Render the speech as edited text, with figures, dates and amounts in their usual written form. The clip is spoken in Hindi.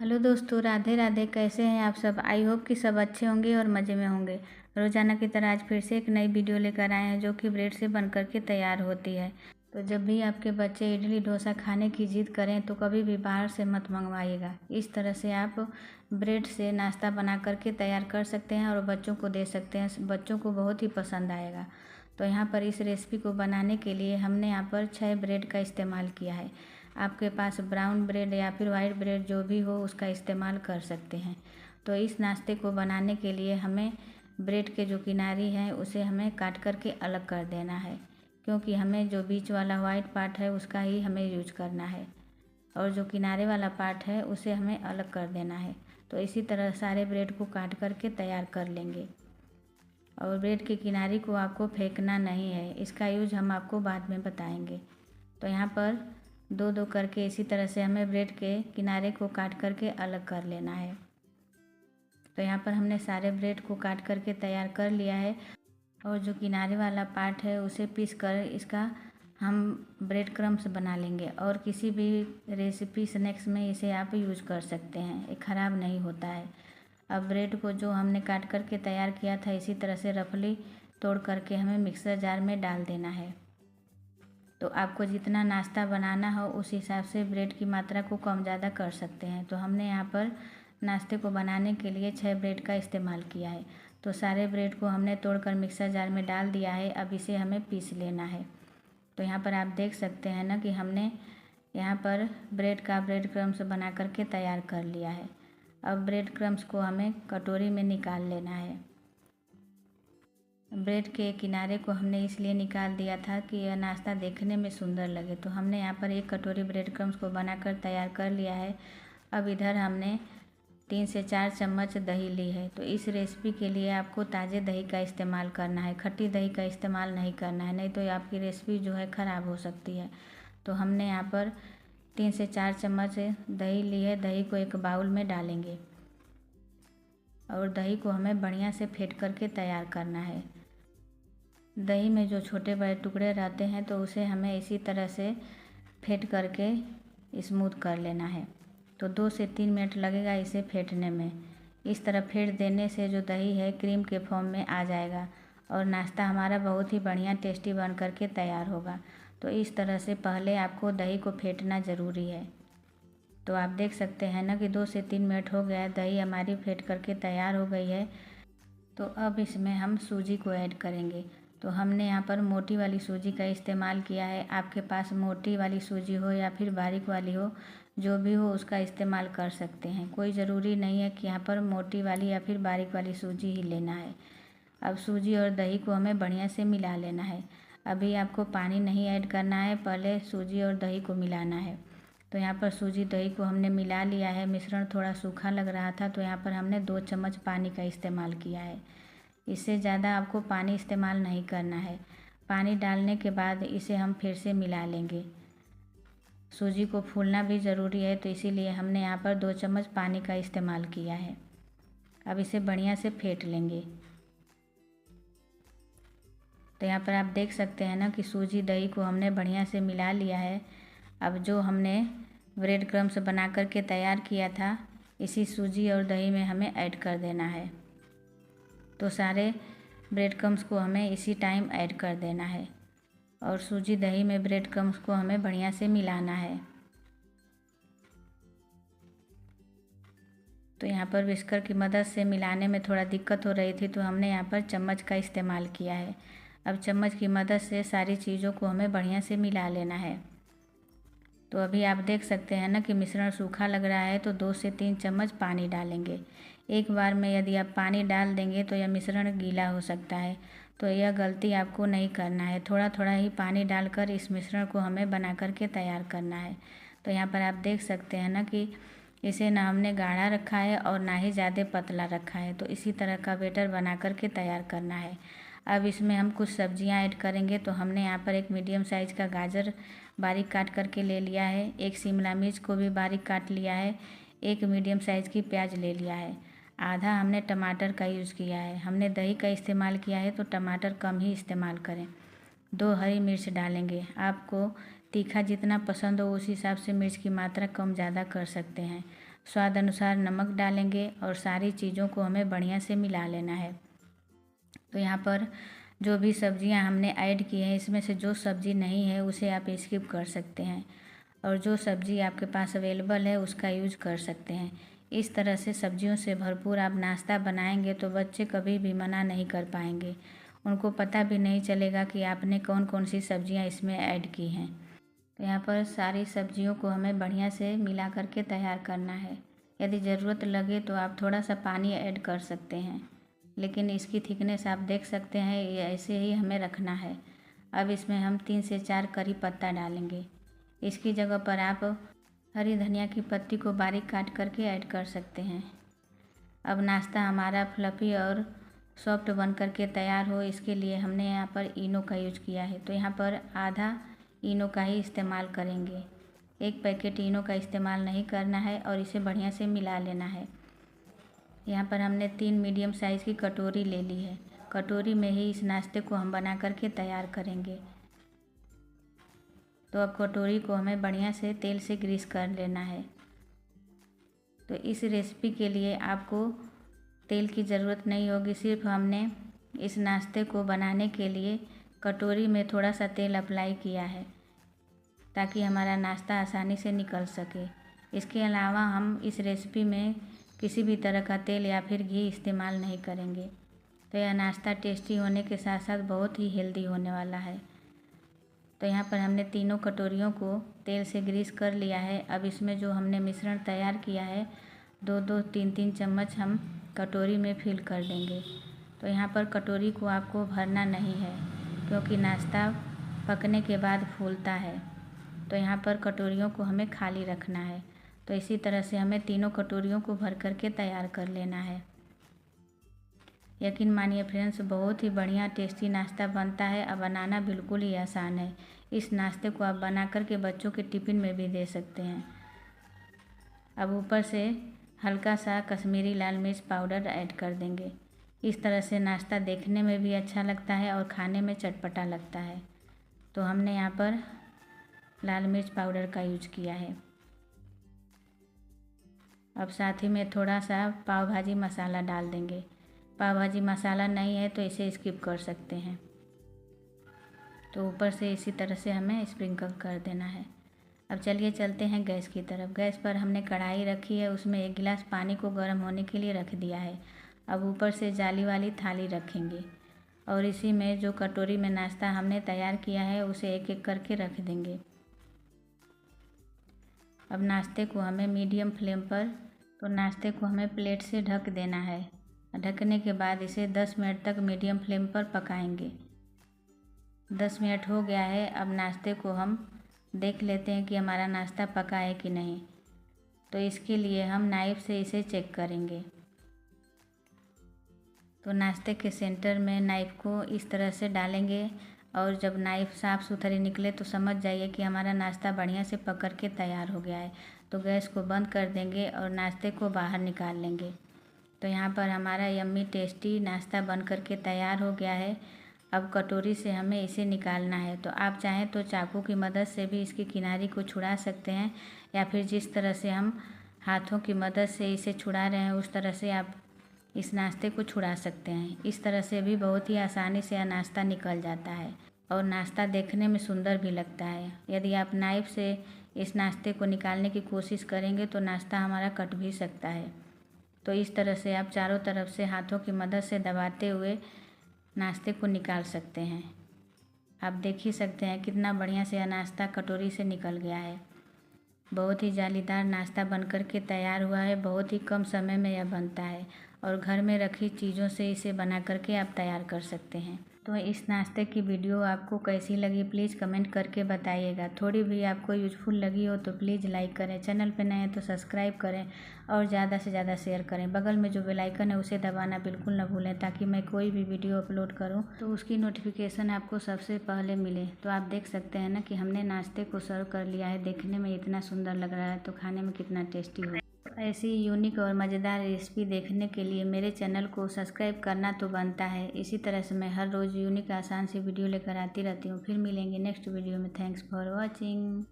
हेलो दोस्तों, राधे राधे। कैसे हैं आप सब? आई होप कि सब अच्छे होंगे और मज़े में होंगे। रोज़ाना की तरह आज फिर से एक नई वीडियो लेकर आए हैं जो कि ब्रेड से बन कर के तैयार होती है। तो जब भी आपके बच्चे इडली डोसा खाने की जिद करें तो कभी भी बाहर से मत मंगवाइएगा। इस तरह से आप ब्रेड से नाश्ता बना करके तैयार कर सकते हैं और बच्चों को दे सकते हैं। बच्चों को बहुत ही पसंद आएगा। तो यहाँ पर इस रेसिपी को बनाने के लिए हमने यहाँ पर 6 ब्रेड का इस्तेमाल किया है। आपके पास ब्राउन ब्रेड या फिर वाइट ब्रेड जो भी हो उसका इस्तेमाल कर सकते हैं। तो इस नाश्ते को बनाने के लिए हमें ब्रेड के जो किनारी है उसे हमें काट करके अलग कर देना है, क्योंकि हमें जो बीच वाला वाइट पार्ट है उसका ही हमें यूज करना है और जो किनारे वाला पार्ट है उसे हमें अलग कर देना है। तो इसी तरह सारे ब्रेड को काट करके तैयार कर लेंगे। और ब्रेड के किनारे को आपको फेंकना नहीं है, इसका यूज हम आपको बाद में बताएंगे। तो यहाँ पर दो दो करके इसी तरह से हमें ब्रेड के किनारे को काट करके अलग कर लेना है। तो यहाँ पर हमने सारे ब्रेड को काट करके तैयार कर लिया है और जो किनारे वाला पार्ट है उसे पीस कर इसका हम ब्रेड क्रम्स बना लेंगे और किसी भी रेसिपी स्नैक्स में इसे आप यूज कर सकते हैं, ये ख़राब नहीं होता है। अब ब्रेड को जो हमने काट करके तैयार किया था इसी तरह से रफली तोड़ करके हमें मिक्सर जार में डाल देना है। तो आपको जितना नाश्ता बनाना हो उस हिसाब से ब्रेड की मात्रा को कम ज़्यादा कर सकते हैं। तो हमने यहाँ पर नाश्ते को बनाने के लिए 6 ब्रेड का इस्तेमाल किया है। तो सारे ब्रेड को हमने तोड़कर मिक्सर जार में डाल दिया है। अब इसे हमें पीस लेना है। तो यहाँ पर आप देख सकते हैं ना कि हमने यहाँ पर ब्रेड क्रम्स बना करके तैयार कर लिया है। अब ब्रेड क्रम्स को हमें कटोरी में निकाल लेना है। ब्रेड के किनारे को हमने इसलिए निकाल दिया था कि यह नाश्ता देखने में सुंदर लगे। तो हमने यहाँ पर 1 कटोरी ब्रेड क्रम्स को बनाकर तैयार कर लिया है। अब इधर हमने 3 से 4 चम्मच दही ली है। तो इस रेसिपी के लिए आपको ताज़े दही का इस्तेमाल करना है, खट्टी दही का इस्तेमाल नहीं करना है, नहीं तो आपकी रेसिपी जो है ख़राब हो सकती है। तो हमने यहाँ पर 3 से 4 चम्मच दही ली है। दही को एक बाउल में डालेंगे और दही को हमें बढ़िया से फेंट करके तैयार करना है। दही में जो छोटे बड़े टुकड़े रहते हैं तो उसे हमें इसी तरह से फेंट करके स्मूथ कर लेना है। तो 2 से 3 मिनट लगेगा इसे फेंटने में। इस तरह फेंट देने से जो दही है क्रीम के फॉर्म में आ जाएगा और नाश्ता हमारा बहुत ही बढ़िया टेस्टी बन करके तैयार होगा। तो इस तरह से पहले आपको दही को फेंटना ज़रूरी है। तो आप देख सकते हैं ना कि 2 से 3 मिनट हो गया, दही हमारी फेंट करके तैयार हो गई है। तो अब इसमें हम सूजी को ऐड करेंगे। तो हमने यहाँ पर मोटी वाली सूजी का इस्तेमाल किया है। आपके पास मोटी वाली सूजी हो या फिर बारीक वाली हो, जो भी हो उसका इस्तेमाल कर सकते हैं। कोई ज़रूरी नहीं है कि यहाँ पर मोटी वाली या फिर बारीक वाली सूजी ही लेना है। अब सूजी और दही को हमें बढ़िया से मिला लेना है। अभी आपको पानी नहीं ऐड करना है, पहले सूजी और दही को मिलाना है। तो यहाँ पर सूजी दही को हमने मिला लिया है। मिश्रण थोड़ा सूखा लग रहा था तो यहाँ पर हमने 2 चम्मच पानी का इस्तेमाल किया है। इससे ज़्यादा आपको पानी इस्तेमाल नहीं करना है। पानी डालने के बाद इसे हम फिर से मिला लेंगे। सूजी को फूलना भी ज़रूरी है, तो इसीलिए हमने यहाँ पर 2 चम्मच पानी का इस्तेमाल किया है। अब इसे बढ़िया से फेंट लेंगे। तो यहाँ पर आप देख सकते हैं ना कि सूजी दही को हमने बढ़िया से मिला लिया है। अब जो हमने ब्रेड क्रम्स बना करके तैयार किया था इसी सूजी और दही में हमें ऐड कर देना है। तो सारे ब्रेड क्रम्स को हमें इसी टाइम ऐड कर देना है और सूजी दही में ब्रेड क्रम्स को हमें बढ़िया से मिलाना है। तो यहाँ पर विस्कर की मदद से मिलाने में थोड़ा दिक्कत हो रही थी तो हमने यहाँ पर चम्मच का इस्तेमाल किया है। अब चम्मच की मदद से सारी चीज़ों को हमें बढ़िया से मिला लेना है। तो अभी आप देख सकते हैं ना कि मिश्रण सूखा लग रहा है, तो 2 से 3 चम्मच पानी डालेंगे। एक बार में यदि आप पानी डाल देंगे तो यह मिश्रण गीला हो सकता है, तो यह गलती आपको नहीं करना है। थोड़ा थोड़ा ही पानी डालकर इस मिश्रण को हमें बना करके तैयार करना है। तो यहाँ पर आप देख सकते हैं ना कि इसे ना हमने गाढ़ा रखा है और ना ही ज़्यादा पतला रखा है। तो इसी तरह का बैटर बना करके तैयार करना है। अब इसमें हम कुछ सब्जियां ऐड करेंगे। तो हमने यहाँ पर एक मीडियम साइज़ का गाजर बारीक काट करके ले लिया है, एक शिमला मिर्च को भी बारीक काट लिया है, एक मीडियम साइज़ की प्याज ले लिया है, आधा हमने टमाटर का यूज़ किया है। हमने दही का इस्तेमाल किया है तो टमाटर कम ही इस्तेमाल करें। 2 हरी मिर्च डालेंगे। आपको तीखा जितना पसंद हो उस हिसाब से मिर्च की मात्रा कम ज़्यादा कर सकते हैं। स्वाद अनुसार नमक डालेंगे और सारी चीज़ों को हमें बढ़िया से मिला लेना है। तो यहाँ पर जो भी सब्जियाँ हमने ऐड की हैं, इसमें से जो सब्ज़ी नहीं है उसे आप स्किप कर सकते हैं और जो सब्ज़ी आपके पास अवेलेबल है उसका यूज कर सकते हैं। इस तरह से सब्जियों से भरपूर आप नाश्ता बनाएंगे तो बच्चे कभी भी मना नहीं कर पाएंगे। उनको पता भी नहीं चलेगा कि आपने कौन कौन सी सब्जियां इसमें ऐड की हैं। तो यहाँ पर सारी सब्जियों को हमें बढ़िया से मिला करके तैयार करना है। यदि ज़रूरत लगे तो आप थोड़ा सा पानी ऐड कर सकते हैं, लेकिन इसकी थिकनेस आप देख सकते हैं, ये ऐसे ही हमें रखना है। अब इसमें हम 3 से 4 करी पत्ता डालेंगे। इसकी जगह पर आप हरी धनिया की पत्ती को बारीक काट करके ऐड कर सकते हैं। अब नाश्ता हमारा फ्लफ़ी और सॉफ्ट बन करके तैयार हो, इसके लिए हमने यहाँ पर इनो का यूज किया है। तो यहाँ पर आधा इनो का ही इस्तेमाल करेंगे, 1 पैकेट इनो का इस्तेमाल नहीं करना है और इसे बढ़िया से मिला लेना है। यहाँ पर हमने 3 मीडियम साइज़ की कटोरी ले ली है। कटोरी में ही इस नाश्ते को हम बना करके तैयार करेंगे। तो अब कटोरी को हमें बढ़िया से तेल से ग्रीस कर लेना है। तो इस रेसिपी के लिए आपको तेल की ज़रूरत नहीं होगी, सिर्फ हमने इस नाश्ते को बनाने के लिए कटोरी में थोड़ा सा तेल अप्लाई किया है ताकि हमारा नाश्ता आसानी से निकल सके। इसके अलावा हम इस रेसिपी में किसी भी तरह का तेल या फिर घी इस्तेमाल नहीं करेंगे। तो यह नाश्ता टेस्टी होने के साथ साथ बहुत ही हेल्दी होने वाला है। तो यहाँ पर हमने तीनों कटोरियों को तेल से ग्रीस कर लिया है। अब इसमें जो हमने मिश्रण तैयार किया है 2-2, 3-3 चम्मच हम कटोरी में फिल कर देंगे। तो यहाँ पर कटोरी को आपको भरना नहीं है क्योंकि नाश्ता पकने के बाद फूलता है। तो यहाँ पर कटोरियों को हमें खाली रखना है। तो इसी तरह से हमें तीनों कटोरियों को भर करके तैयार कर लेना है। यकीन मानिए फ्रेंड्स, बहुत ही बढ़िया टेस्टी नाश्ता बनता है और बनाना बिल्कुल ही आसान है। इस नाश्ते को आप बना करके बच्चों के टिफ़िन में भी दे सकते हैं। अब ऊपर से हल्का सा कश्मीरी लाल मिर्च पाउडर ऐड कर देंगे। इस तरह से नाश्ता देखने में भी अच्छा लगता है और खाने में चटपटा लगता है। तो हमने यहाँ पर लाल मिर्च पाउडर का यूज किया है। अब साथ ही में थोड़ा सा पाव भाजी मसाला डाल देंगे। पाव भाजी मसाला नहीं है तो इसे स्किप कर सकते हैं। तो ऊपर से इसी तरह से हमें स्प्रिंकल कर देना है। अब चलिए चलते हैं गैस की तरफ। गैस पर हमने कढ़ाई रखी है, उसमें 1 गिलास पानी को गर्म होने के लिए रख दिया है। अब ऊपर से जाली वाली थाली रखेंगे और इसी में जो कटोरी में नाश्ता हमने तैयार किया है उसे एक एक करके रख देंगे। अब नाश्ते को हमें मीडियम फ्लेम पर, तो नाश्ते को हमें प्लेट से ढक देना है। ढकने के बाद इसे 10 मिनट तक मीडियम फ्लेम पर पकाएंगे। 10 मिनट हो गया है। अब नाश्ते को हम देख लेते हैं कि हमारा नाश्ता पका है कि नहीं। तो इसके लिए हम नाइफ़ से इसे चेक करेंगे। तो नाश्ते के सेंटर में नाइफ़ को इस तरह से डालेंगे और जब नाइफ़ साफ़ सुथरी निकले तो समझ जाइए कि हमारा नाश्ता बढ़िया से पक कर के तैयार हो गया है। तो गैस को बंद कर देंगे और नाश्ते को बाहर निकाल लेंगे। तो यहाँ पर हमारा यम्मी टेस्टी नाश्ता बन कर के तैयार हो गया है। अब कटोरी से हमें इसे निकालना है। तो आप चाहें तो चाकू की मदद से भी इसकी किनारी को छुड़ा सकते हैं या फिर जिस तरह से हम हाथों की मदद से इसे छुड़ा रहे हैं उस तरह से आप इस नाश्ते को छुड़ा सकते हैं। इस तरह से भी बहुत ही आसानी से यह नाश्ता निकल जाता है और नाश्ता देखने में सुंदर भी लगता है। यदि आप नाइफ़ से इस नाश्ते को निकालने की कोशिश करेंगे तो नाश्ता हमारा कट भी सकता है। तो इस तरह से आप चारों तरफ से हाथों की मदद से दबाते हुए नाश्ते को निकाल सकते हैं। आप देख ही सकते हैं कितना बढ़िया से यह नाश्ता कटोरी से निकल गया है। बहुत ही जालीदार नाश्ता बनकर के तैयार हुआ है। बहुत ही कम समय में यह बनता है और घर में रखी चीज़ों से इसे बना करके आप तैयार कर सकते हैं। तो इस नाश्ते की वीडियो आपको कैसी लगी प्लीज़ कमेंट करके बताइएगा। थोड़ी भी आपको यूज़फुल लगी हो तो प्लीज़ लाइक करें, चैनल पे नए हैं तो सब्सक्राइब करें और ज़्यादा से ज़्यादा शेयर करें। बगल में जो बेल आइकन है उसे दबाना बिल्कुल ना भूलें ताकि मैं कोई भी वीडियो अपलोड करूँ तो उसकी नोटिफिकेशन आपको सबसे पहले मिले। तो आप देख सकते हैं ना कि हमने नाश्ते को सर्व कर लिया है। देखने में इतना सुंदर लग रहा है तो खाने में कितना टेस्टी हो। ऐसी यूनिक और मज़ेदार रेसिपी देखने के लिए मेरे चैनल को सब्सक्राइब करना तो बनता है। इसी तरह से मैं हर रोज़ यूनिक आसान सी वीडियो लेकर आती रहती हूँ। फिर मिलेंगे नेक्स्ट वीडियो में। Thanks for watching.